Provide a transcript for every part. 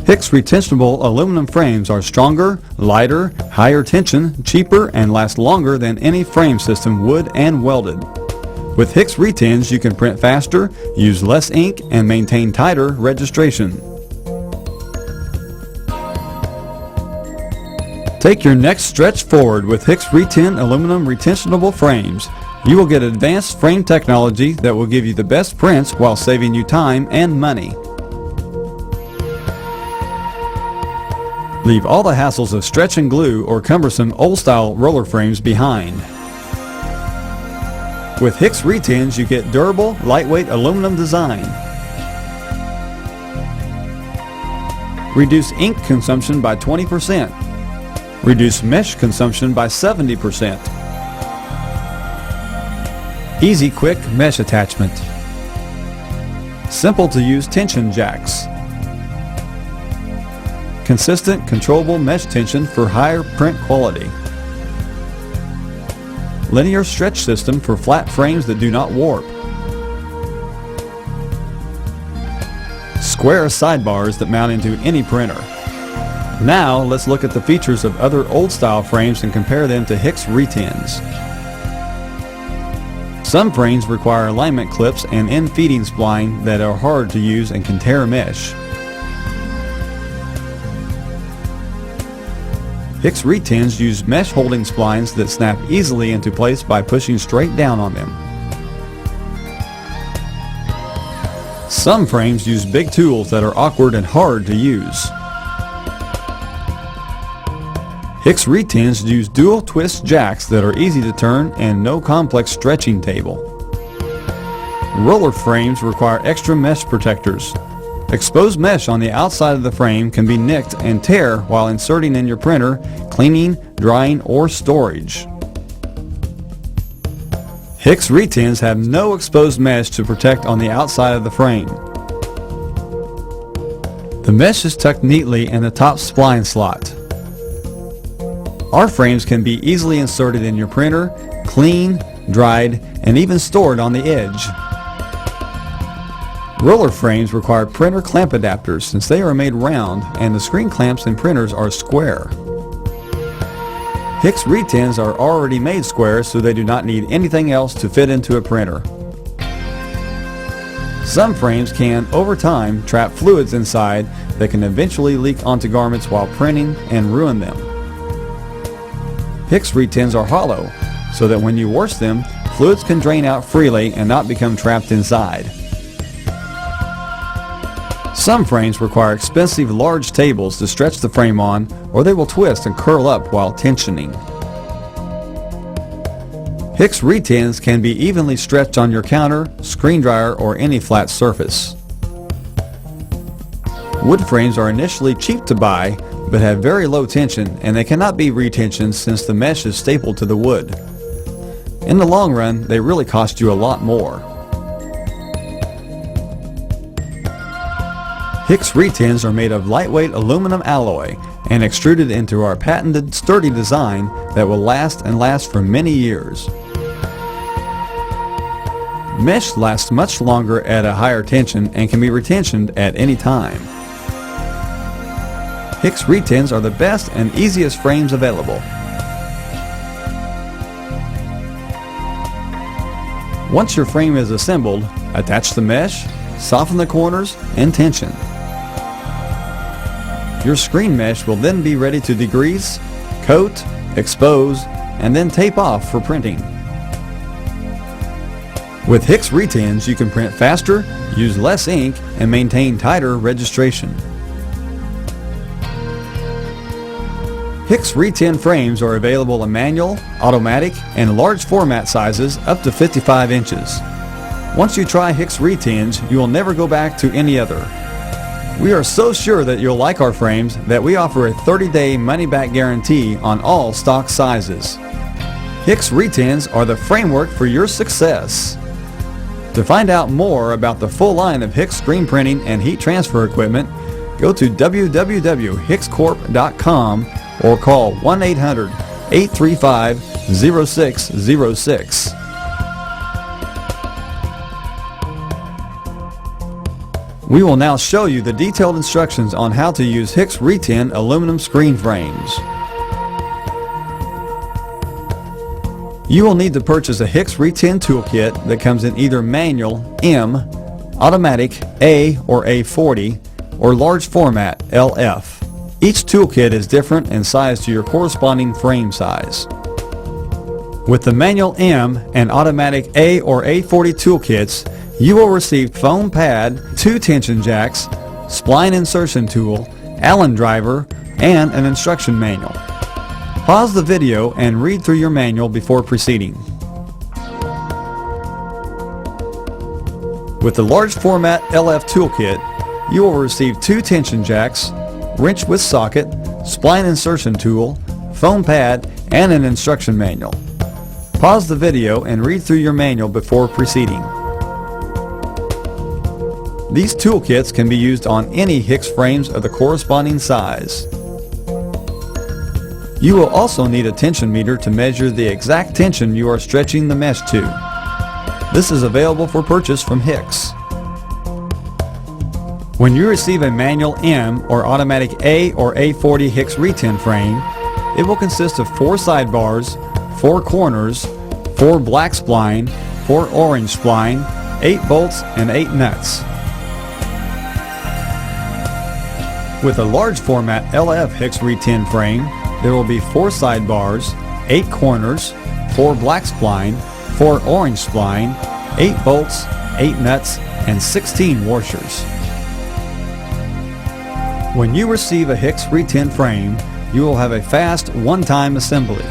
HIX retensionable aluminum frames are stronger, lighter, higher tension, cheaper, and last longer than any frame system wood and welded. With HIX Retens, you can print faster, use less ink, and maintain tighter registration. Take your next stretch forward with HIX Reten aluminum retensionable frames. You will get advanced frame technology that will give you the best prints while saving you time and money. Leave all the hassles of stretch and glue or cumbersome old-style roller frames behind. With HIX Retens, you get durable, lightweight aluminum design. Reduce ink consumption by 20%. Reduce mesh consumption by 70%. Easy, quick mesh attachment. Simple to use tension jacks. Consistent, controllable mesh tension for higher print quality. Linear stretch system for flat frames that do not warp. Square sidebars that mount into any printer. Now let's look at the features of other old-style frames and compare them to HIX Retens. Some frames require alignment clips and end-feeding spline that are hard to use and can tear mesh. HIX Retens use mesh holding splines that snap easily into place by pushing straight down on them. Some frames use big tools that are awkward and hard to use. HIX Retens use dual twist jacks that are easy to turn and no complex stretching table. Roller frames require extra mesh protectors. Exposed mesh on the outside of the frame can be nicked and tear while inserting in your printer, cleaning, drying, or storage. HIX Retens have no exposed mesh to protect on the outside of the frame. The mesh is tucked neatly in the top spline slot. Our frames can be easily inserted in your printer, cleaned, dried, and even stored on the edge. Roller frames require printer clamp adapters since they are made round and the screen clamps in printers are square. HIX Retens are already made square, so they do not need anything else to fit into a printer. Some frames can, over time, trap fluids inside that can eventually leak onto garments while printing and ruin them. HIX Retens are hollow, so that when you wash them, fluids can drain out freely and not become trapped inside. Some frames require expensive large tables to stretch the frame on, or they will twist and curl up while tensioning. HIX Retens can be evenly stretched on your counter, screen dryer, or any flat surface. Wood frames are initially cheap to buy, but have very low tension, and they cannot be retensioned since the mesh is stapled to the wood. In the long run, they really cost you a lot more. HIX Retens are made of lightweight aluminum alloy and extruded into our patented sturdy design that will last for many years. Mesh lasts much longer at a higher tension and can be retensioned at any time. HIX Retens are the best and easiest frames available. Once your frame is assembled, attach the mesh, soften the corners, and tension. Your screen mesh will then be ready to degrease, coat, expose, and then tape off for printing. With HIX Retens, you can print faster, use less ink, and maintain tighter registration. HIX Reten frames are available in manual, automatic, and large format sizes up to 55 inches. Once you try HIX Retens, you will never go back to any other. We are so sure that you'll like our frames that we offer a 30-day money-back guarantee on all stock sizes. HIX Retens are the framework for your success. To find out more about the full line of HIX screen printing and heat transfer equipment, go to www.hixcorp.com or call 1-800-835-0606. We will now show you the detailed instructions on how to use HIX Reten aluminum screen frames. You will need to purchase a HIX Reten toolkit that comes in either manual M, automatic A or A40, or large format LF. Each toolkit is different in size to your corresponding frame size. With the manual M and automatic A or A40 toolkits, you will receive foam pad, 2 tension jacks, spline insertion tool, Allen driver, and an instruction manual. Pause the video and read through your manual before proceeding. With the large format LF toolkit, you will receive 2 tension jacks, wrench with socket, spline insertion tool, foam pad, and an instruction manual. Pause the video and read through your manual before proceeding. These toolkits can be used on any HIX frames of the corresponding size. You will also need a tension meter to measure the exact tension you are stretching the mesh to. This is available for purchase from HIX. When you receive a manual M or automatic A or A40 HIX Reten frame, it will consist of 4 sidebars, 4 corners, 4 black spline, 4 orange spline, 8 bolts, and 8 nuts. With a large format LF HIX Reten frame, there will be 4 sidebars, 8 corners, 4 black spline, 4 orange spline, 8 bolts, 8 nuts, and 16 washers. When you receive a HIX Reten frame, you will have a fast, one-time assembly.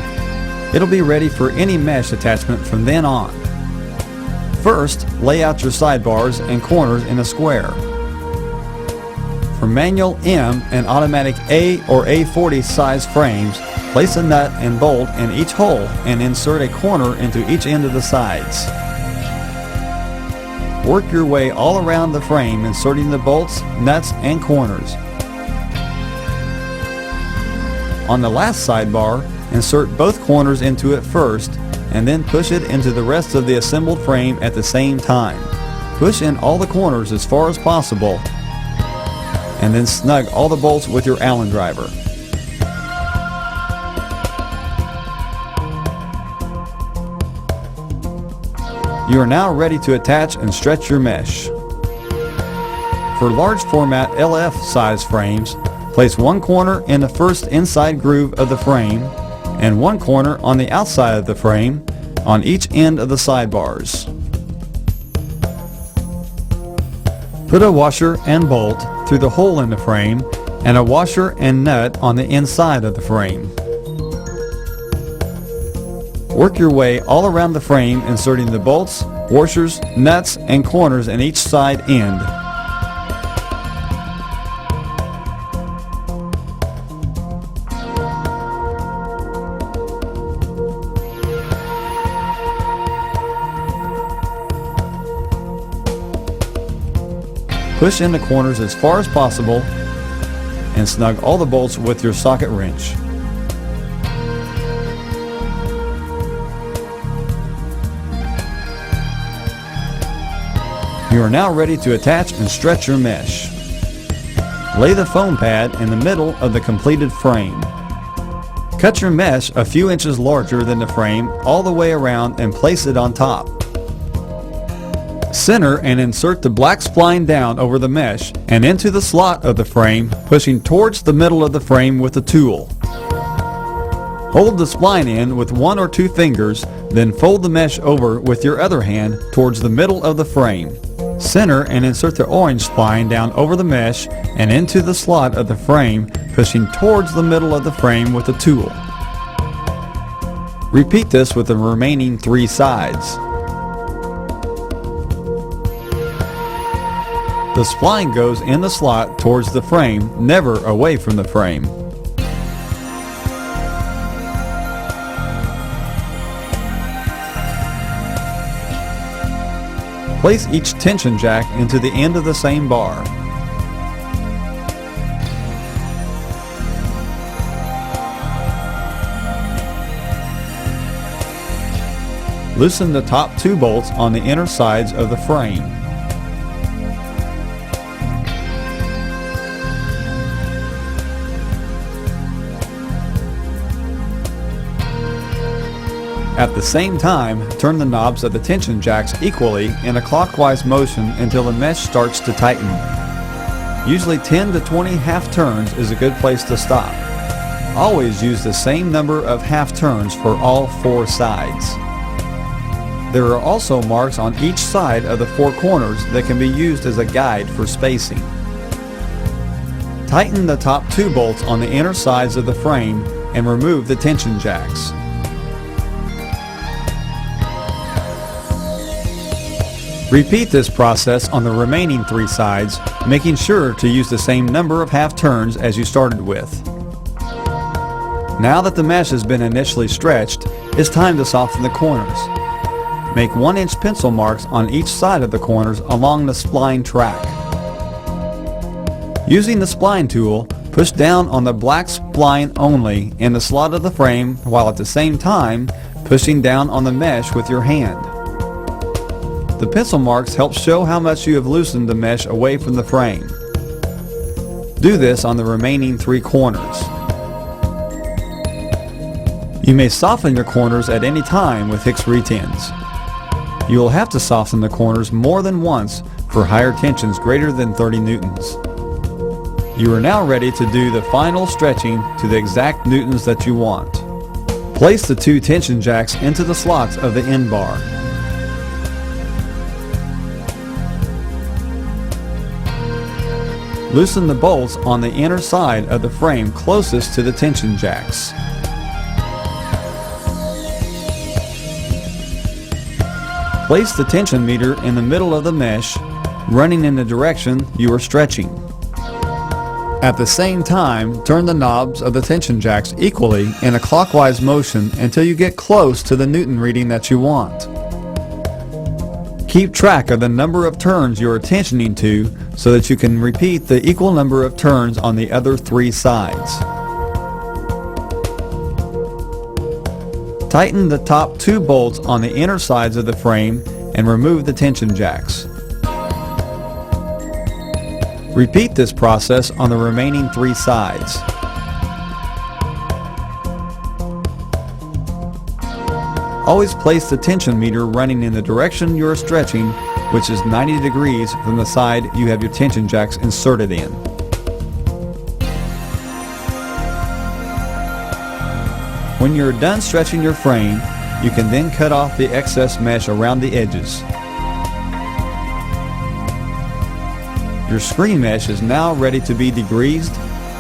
It'll be ready for any mesh attachment from then on. First, lay out your sidebars and corners in a square. For manual M and automatic A or A40 size frames, place a nut and bolt in each hole and insert a corner into each end of the sides. Work your way all around the frame, inserting the bolts, nuts, and corners. On the last sidebar, insert both corners into it first, and then push it into the rest of the assembled frame at the same time. Push in all the corners as far as possible, and then snug all the bolts with your Allen driver. You are now ready to attach and stretch your mesh. For large format LF size frames, place one corner in the first inside groove of the frame and one corner on the outside of the frame on each end of the sidebars. Put a washer and bolt through the hole in the frame and a washer and nut on the inside of the frame. Work your way all around the frame, inserting the bolts, washers, nuts, and corners in each side end. Push in the corners as far as possible and snug all the bolts with your socket wrench. You are now ready to attach and stretch your mesh. Lay the foam pad in the middle of the completed frame. Cut your mesh a few inches larger than the frame all the way around and place it on top. Center and insert the black spline down over the mesh and into the slot of the frame, pushing towards the middle of the frame with the tool. Hold the spline in with 1 or 2 fingers, then fold the mesh over with your other hand towards the middle of the frame. Center and insert the orange spline down over the mesh and into the slot of the frame, pushing towards the middle of the frame with the tool. Repeat this with the remaining 3 sides. The spline goes in the slot towards the frame, never away from the frame. Place each tension jack into the end of the same bar. Loosen the top 2 bolts on the inner sides of the frame. At the same time, turn the knobs of the tension jacks equally in a clockwise motion until the mesh starts to tighten. Usually 10 to 20 half turns is a good place to stop. Always use the same number of half turns for all 4 sides. There are also marks on each side of the 4 corners that can be used as a guide for spacing. Tighten the top 2 bolts on the inner sides of the frame and remove the tension jacks. Repeat this process on the remaining 3 sides, making sure to use the same number of half turns as you started with. Now that the mesh has been initially stretched, it's time to soften the corners. Make 1-inch pencil marks on each side of the corners along the spline track. Using the spline tool, push down on the black spline only in the slot of the frame while at the same time pushing down on the mesh with your hand. The pencil marks help show how much you have loosened the mesh away from the frame. Do this on the remaining 3 corners. You may soften your corners at any time with HIX Retens. You will have to soften the corners more than once for higher tensions greater than 30 newtons. You are now ready to do the final stretching to the exact newtons that you want. Place the 2 tension jacks into the slots of the end bar. Loosen the bolts on the inner side of the frame closest to the tension jacks. Place the tension meter in the middle of the mesh, running in the direction you are stretching. At the same time, turn the knobs of the tension jacks equally in a clockwise motion until you get close to the newton reading that you want. Keep track of the number of turns you are tensioning to so that you can repeat the equal number of turns on the other 3 sides. Tighten the top 2 bolts on the inner sides of the frame and remove the tension jacks. Repeat this process on the remaining 3 sides. Always place the tension meter running in the direction you are stretching, which is 90 degrees from the side you have your tension jacks inserted in. When you're done stretching your frame, you can then cut off the excess mesh around the edges. Your screen mesh is now ready to be degreased,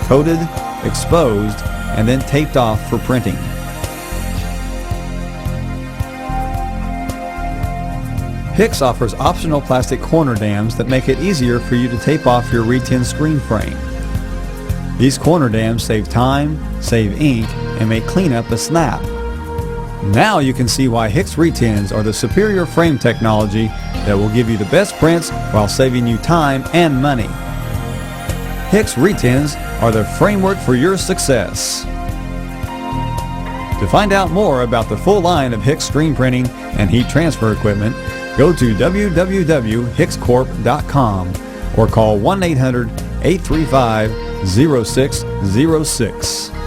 coated, exposed, and then taped off for printing. HIX offers optional plastic corner dams that make it easier for you to tape off your Reten screen frame. These corner dams save time, save ink, and make cleanup a snap. Now you can see why HIX Retens are the superior frame technology that will give you the best prints while saving you time and money. HIX Retens are the framework for your success. To find out more about the full line of HIX screen printing and heat transfer equipment, go to www.hixcorp.com or call 1-800-835-0606.